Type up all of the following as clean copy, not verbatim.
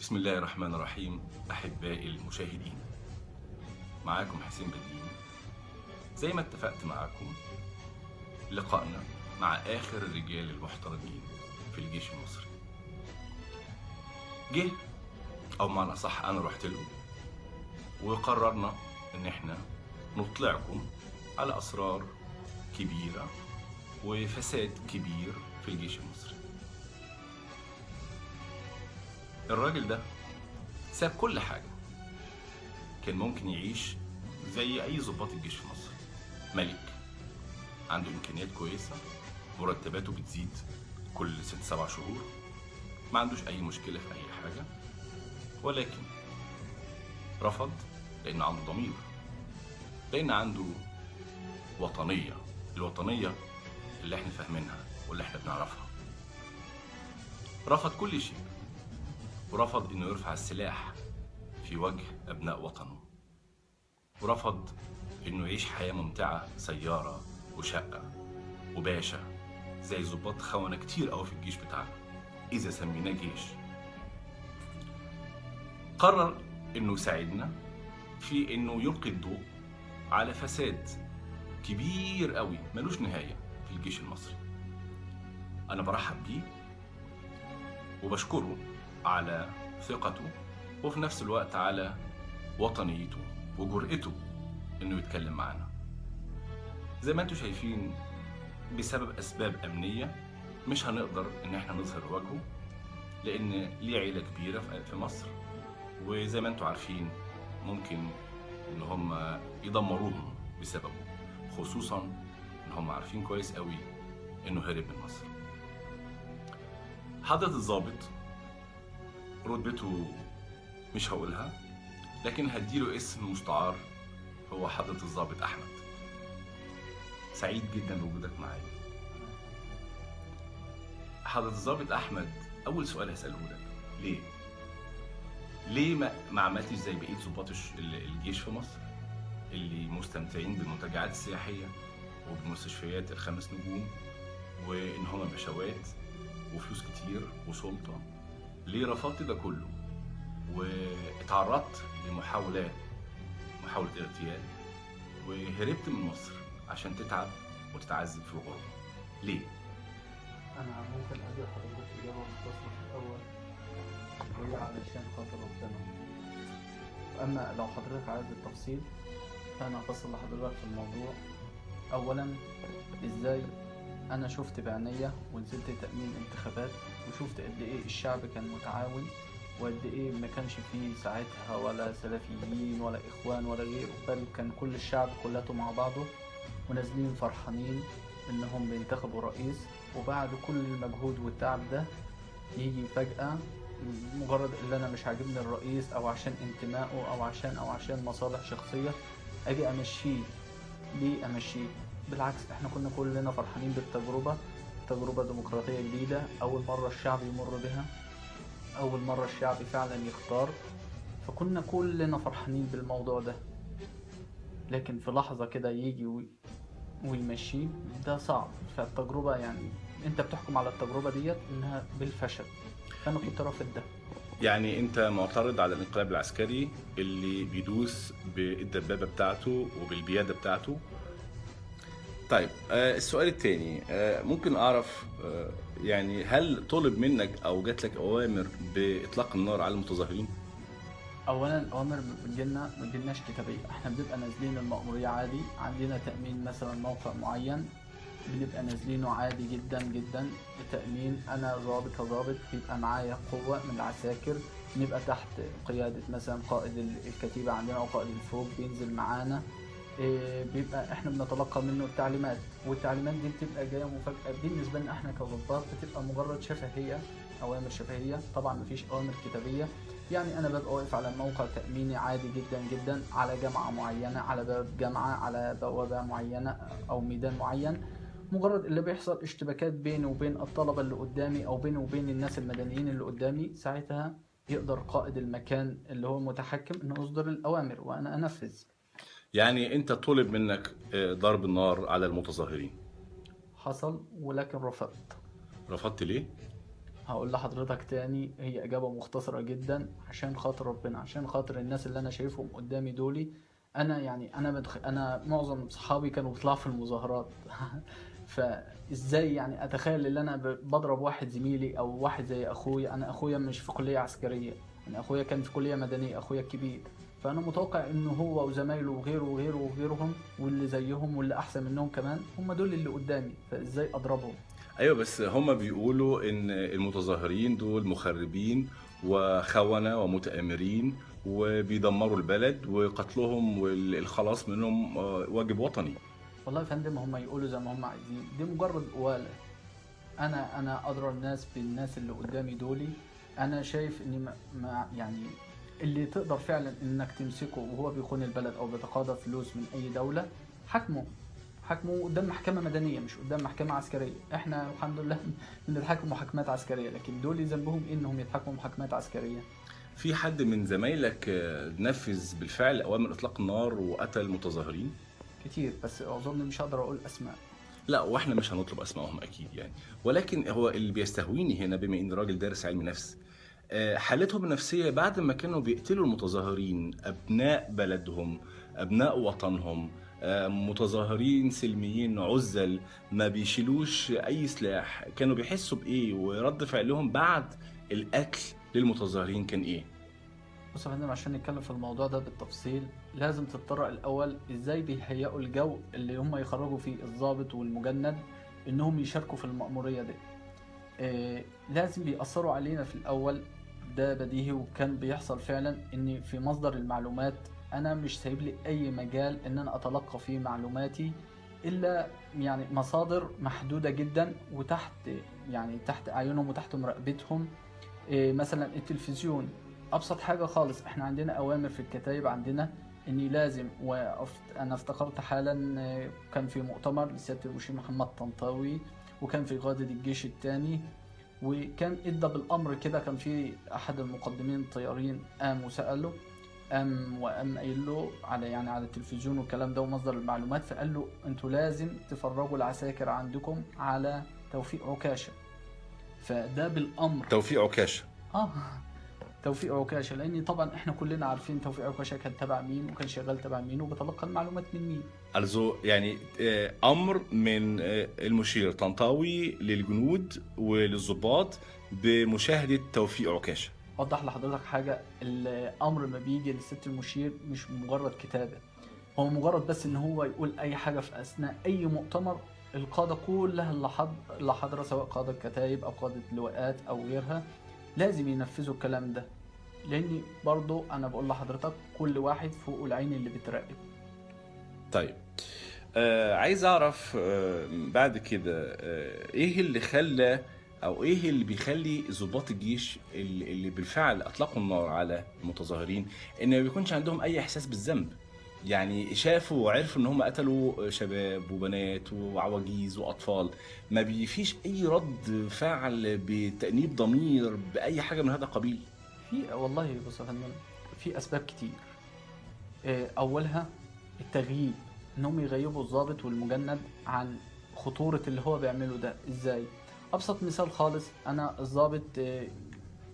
بسم الله الرحمن الرحيم. أحبائي المشاهدين، معاكم حسين بدين. زي ما اتفقت معاكم، لقائنا مع آخر الرجال المحترمين في الجيش المصري جه، أو معنى صح أنا رحت له وقررنا إن احنا نطلعكم على أسرار كبيرة وفساد كبير في الجيش المصري. الراجل ده ساب كل حاجة، كان ممكن يعيش زي أي ضباط الجيش في مصر، ملك عنده إمكانيات كويسة، مرتباته بتزيد كل 6-7 شهور، ما عندوش أي مشكلة في أي حاجة، ولكن رفض لأن عنده ضمير، لأن عنده وطنية، الوطنية اللي احنا فاهمينها واللي احنا بنعرفها. رفض كل شيء، ورفض إنه يرفع السلاح في وجه أبناء وطنه، ورفض إنه يعيش حياة ممتعة، سيارة وشقة وباشا زي ضباط خونة كتير قوي في الجيش بتاعنا، إذا سميناه جيش. قرر إنه يساعدنا في إنه يلقي الضوء على فساد كبير قوي ملوش نهاية في الجيش المصري. أنا برحب بيه وبشكره على ثقته، وفي نفس الوقت على وطنيته وجرأته إنه يتكلم معانا. زي ما انتم شايفين، بسبب أسباب أمنية مش هنقدر إن احنا نظهر وجهه، لأن ليه عيلة كبيرة في مصر، وزي ما انتم عارفين ممكن إن هم يدمروهم بسببه، خصوصا إن هم عارفين كويس قوي إنه هرب من مصر. حضرة الضابط رتبته مش هقولها، لكن هديله اسم مستعار، هو حضرة الضابط أحمد. سعيد جدا بوجودك معايا حضرة الضابط أحمد. أول سؤال هسأله لك، ليه ما عملتش زي بقية ضباط الجيش في مصر اللي مستمتعين بالمنتجعات السياحية وبالمستشفيات ال5 نجوم، وإن هما بشوات وفلوس كتير وسلطة؟ ليه رفضت ده كله واتعرضت لمحاولة اغتيال وهربت من مصر عشان تتعب وتتعذب في الغربة؟ ليه؟ أنا ممكن أدي لحضرتك إجابة مختصرة في الأول، وهي علشان خاطر ربنا. أما لو حضرتك عايز التفصيل فأنا أفصل لحضرتك في الموضوع. أولا، إزاي أنا شفت بعينيا ونزلت تأمين انتخابات، وشفت قد إيه الشعب كان متعاون، وقد إيه ما كانش فيه ساعتها ولا سلفيين ولا إخوان ولا غيره، بل كان كل الشعب كلته مع بعضه ونازلين فرحانين إنهم بينتخبوا رئيس. وبعد كل المجهود والتعب ده يجي فجأة مجرد اللي أنا مش عاجبني الرئيس، أو عشان انتمائه أو عشان مصالح شخصية أجي أمشيه. ليه أمشيه؟ بالعكس، إحنا كنا كلنا فرحانين بالتجربة، تجربة ديمقراطية جديدة، أول مرة الشعب يمر بها، أول مرة الشعب فعلا يختار، فكنا كلنا فرحانين بالموضوع ده. لكن في لحظة كده يجي ويمشيه، ده صعب. فالتجربة يعني انت بتحكم على التجربة ديت انها بالفشل، فانا كنت رافض ده. يعني انت معترض على الانقلاب العسكري اللي بيدوس بالدبابة بتاعته وبالبيادة بتاعته. طيب، السؤال التاني، ممكن اعرف يعني هل طلب منك او جات لك اوامر باطلاق النار على المتظاهرين؟ اولا الاوامر ما بتجيلناش كتابية، احنا بنبقى نازلين المأمورية عادي، عندنا تأمين مثلا موقع معين بنبقى نازلينه عادي جدا جدا. التأمين انا ضابط كضابط بيبقى معايا قوة من العساكر، نبقى تحت قيادة مثلا قائد الكتيبة عندنا او قائد الفوج بينزل معانا. بيبقى احنا بنتلقى منه التعليمات، والتعليمات دي بتبقى جايه مفاجاه بالنسبه لنا احنا كضباط، بتبقى مجرد شفهيه، اوامر شفهيه. طبعا مفيش اوامر كتابيه. يعني انا ببقى واقف على موقع تاميني عادي جدا جدا، على جامعه معينه، على باب جامعه، على بوابه معينه او ميدان معين. مجرد اللي بيحصل اشتباكات بيني وبين الطلبه اللي قدامي او بيني وبين الناس المدنيين اللي قدامي، ساعتها يقدر قائد المكان اللي هو المتحكم انه يصدر الاوامر وانا انفذ. يعني انت طلب منك ضرب النار على المتظاهرين، حصل ولكن رفضت. رفضت ليه؟ هقول لحضرتك تاني، هي إجابة مختصرة جدا. عشان خاطر ربنا، عشان خاطر الناس اللي أنا شايفهم قدامي دولي. أنا يعني أنا معظم صحابي كانوا بيطلعوا في المظاهرات. فإزاي يعني أتخيل إن أنا بضرب واحد زميلي أو واحد زي أخويا؟ أنا أخويا مش في كلية عسكرية، أنا أخويا كان في كلية مدنية، أخويا الكبير. فأنا متوقع إنه هو وزمايله وغيره وغيره وغيرهم واللي زيهم واللي أحسن منهم كمان هم دول اللي قدامي، فإزاي أضربهم؟ ايوه، بس هما بيقولوا ان المتظاهرين دول مخربين وخونة ومتآمرين وبيدمروا البلد، وقتلهم والخلاص منهم واجب وطني. والله يا فندم، هم يقولوا زي ما هم عايزين، دي مجرد قوالة. انا ادرى الناس بالناس اللي قدامي دولي. انا شايف ان ما يعني اللي تقدر فعلا انك تمسكه وهو بيخون البلد او بيتقاضى فلوس من اي دولة، حاكمه. حاكمه قدام محكمة مدنية مش قدام محكمة عسكرية. احنا الحمد لله بنتحكم محاكمات عسكرية، لكن دول ذنبهم إيه انهم يتحكموا محاكمات عسكرية؟ في حد من زمايلك نفذ بالفعل اوامر اطلاق النار وقتل متظاهرين؟ كتير، بس اظن مش هقدر اقول اسماء. لا، واحنا مش هنطلب اسمائهم اكيد يعني. ولكن هو اللي بيستهويني هنا، بما ان راجل دارس علم نفس، حالتهم النفسية بعد ما كانوا بيقتلوا المتظاهرين، أبناء بلدهم، أبناء وطنهم، متظاهرين سلميين عزل ما بيشيلوش أي سلاح، كانوا بيحسوا بإيه؟ ورد فعلهم بعد القتل للمتظاهرين كان إيه؟ بص يا فندم، عشان نتكلم في الموضوع ده بالتفصيل لازم تتطرق الأول إزاي بيهيئوا الجو اللي هم يخرجوا فيه الضابط والمجند إنهم يشاركوا في المأمورية دي. لازم بيأثروا علينا في الأول. ده بديهي وكان بيحصل فعلا، إن في مصدر المعلومات أنا مش سايب لي أي مجال إن أنا أتلقى فيه معلوماتي إلا يعني مصادر محدودة جدا، وتحت يعني تحت أعينهم وتحت مراقبتهم. مثلا التلفزيون، ابسط حاجه خالص. احنا عندنا اوامر في الكتايب عندنا اني لازم انا افتكرت حالا، كان في مؤتمر لسياده المشير محمد طنطاوي، وكان في قاده الجيش الثاني، وكان ادى بالامر كده. كان في احد المقدمين الطيارين قام وساله، وقام قايل له على يعني على التلفزيون والكلام ده ومصدر المعلومات، فقال له انتوا لازم تفرجوا العساكر عندكم على توفيق عكاشه. فده بالامر. توفيق عكاشة. اه توفيق عكاشة، لان طبعا احنا كلنا عارفين توفيق عكاشة كان تبع مين وكان شغال تبع مين وبتلقى المعلومات من مين. also يعني أمر من المشير طنطاوي للجنود وللضباط بمشاهدة توفيق عكاشة. اوضح لحضرتك حاجة، الامر ما بيجي للست المشير مش مجرد كتابة، هو مجرد بس ان هو يقول اي حاجة في اثناء اي مؤتمر. القادة كلها اللي حاضرة، سواء قادة كتايب او قادة لواءات او غيرها، لازم ينفذوا الكلام ده. لاني برضو انا بقول لحضرتك كل واحد فوق العين اللي بتراقب. طيب، عايز اعرف بعد كده ايه اللي خلى او ايه اللي بيخلي ضباط الجيش اللي بالفعل اطلقوا النار على المتظاهرين ان ما بيكونش عندهم اي احساس بالذنب؟ يعني شافوا وعرفوا ان هم قتلوا شباب وبنات وعواجيز واطفال، ما بيفيش اي رد فعل بتأنيب ضمير باي حاجة من هذا القبيل؟ والله بص يا فندم، في اسباب كتير. اولها التغييب، انهم يغيبوا الضابط والمجند عن خطورة اللي هو بيعمله ده. ازاي؟ ابسط مثال خالص، انا الضابط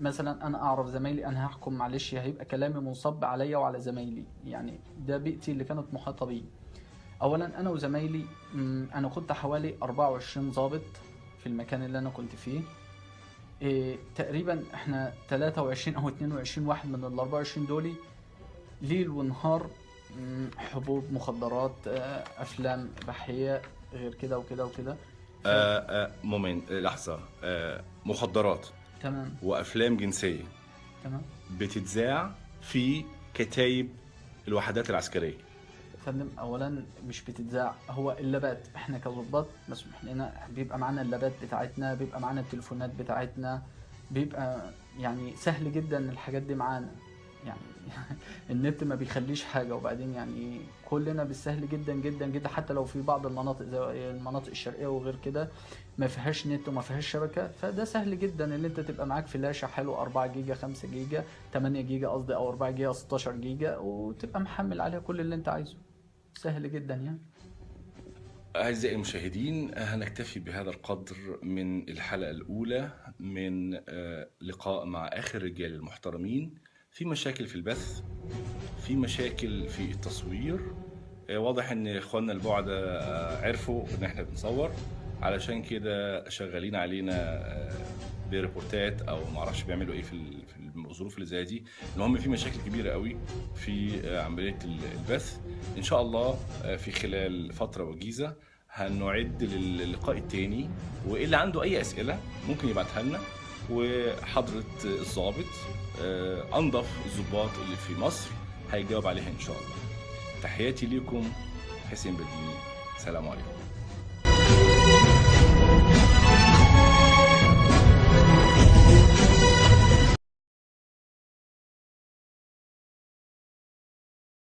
مثلا انا اعرف زمايلي، انا هحكم معلش هيبقى كلامي منصب عليا وعلى زمايلي، يعني ده بيئتي اللي كانت محاطة بي. اولا انا وزمايلي، انا كنت حوالي 24 ضابط في المكان اللي انا كنت فيه. تقريبا احنا 23 او 22 واحد من ال 24 دولي ليل ونهار، حبوب، مخدرات، افلام اباحيه، غير كده وكده وكده. مومنت، لحظة. مخدرات تمام. وافلام جنسية تمام. بتتذاع في كتايب الوحدات العسكرية؟ فندم، اولا مش بتتذاع، هو اللابات احنا كظباط مسموح لنا بيبقى معانا اللابات بتاعتنا، بيبقى معانا التليفونات بتاعتنا، بيبقى يعني سهل جدا الحاجات دي معانا يعني. النت ما بيخليش حاجة. وبعدين يعني كلنا بالسهل جدا جدا جدا، حتى لو في بعض المناطق زي المناطق الشرقية وغير كده ما فيهاش نت وما فيهاش شبكة، فده سهل جدا ان انت تبقى معاك فلاشة حلو 4 جيجا 5 جيجا 8 جيجا قصدي، او 4 جيجا 16 جيجا، وتبقى محمل عليها كل اللي انت عايزه. سهل جدا يعني. أعزائي المشاهدين، هنكتفي بهذا القدر من الحلقة الأولى من لقاء مع آخر الرجال المحترمين. في مشاكل في البث، في مشاكل في التصوير. واضح ان اخواننا البعدة عرفوا ان احنا بنصور، علشان كده شغالين علينا بريبورتات او معرفش بيعملوا ايه في الظروف اللي زي دي. المهم في مشاكل كبيرة قوي في عملية البث. ان شاء الله في خلال فترة وجيزة هنعد للقاء التاني، واللي عنده اي اسئلة ممكن يبعتها لنا، وحضرة الضابط انظف الضباط اللي في مصر هيجاوب عليها ان شاء الله. تحياتي لكم، حسين بديني، سلام عليكم.